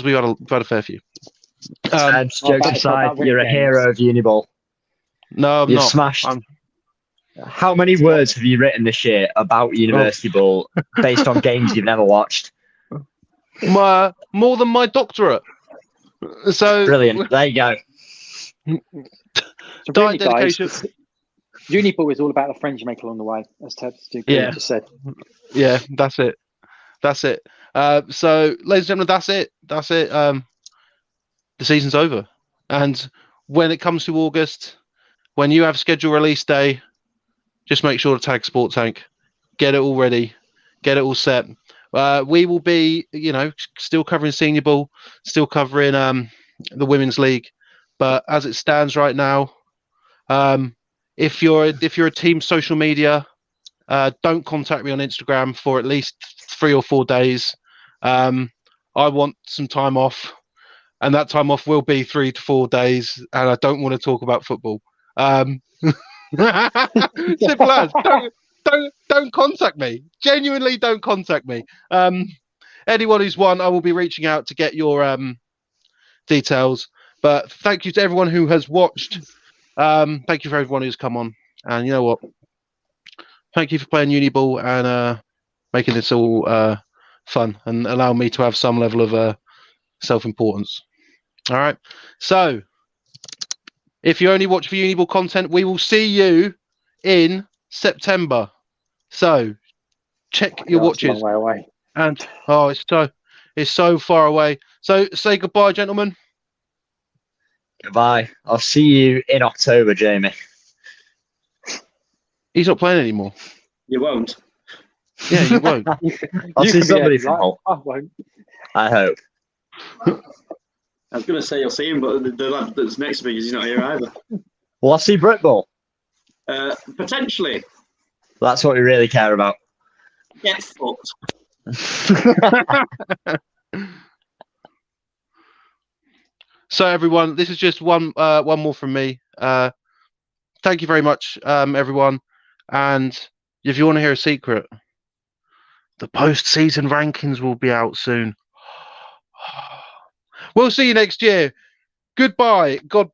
S1: we had a fair few.
S2: Jokes aside, you're a hero of Uniball.
S1: No, I'm
S2: You've
S1: not.
S2: Smashed. How many words have you written this year about University Ball based on games you've never watched?
S1: More than my doctorate. So
S2: brilliant. There you go.
S3: So really, dedication. Uniball is all about the friends you make along the way, as Ted just said.
S1: Yeah, that's it. So, ladies and gentlemen, that's it. The season's over, and when it comes to August, when you have schedule release day, just make sure to tag Sportank, get it all ready, get it all set. We will be, still covering senior ball, still covering the women's league, but as it stands right now, if you're a team social media, don't contact me on Instagram for at least 3 or 4 days. I want some time off, and that time off will be 3 to 4 days, and I don't want to talk about football. Simple as. Don't contact me. Genuinely, don't contact me. Anyone who's won, I will be reaching out to get your details. But thank you to everyone who has watched. Thank you for everyone who's come on. And you know what? Thank you for playing Uniball and making this all fun and allowing me to have some level of self-importance. All right. So, if you only watch for Uniball content, we will see you in September. So, check your watches.
S3: It's a long way away.
S1: And it's so far away. So, say goodbye, gentlemen.
S2: Goodbye. I'll see you in October, Jamie.
S1: He's not playing anymore.
S6: You won't.
S1: Yeah, you won't.
S2: I'll see somebody from Hull.
S3: I won't.
S2: I hope.
S6: I was going to say you'll see him, but the lad that's next to me, he's not here either.
S2: Well, I'll see Britball.
S6: Potentially.
S2: That's what we really care about.
S6: Get fucked.
S1: So everyone, this is just one more from me. thank you very much, everyone. And if you want to hear a secret, the post-season rankings will be out soon. We'll see you next year. Goodbye. God bless.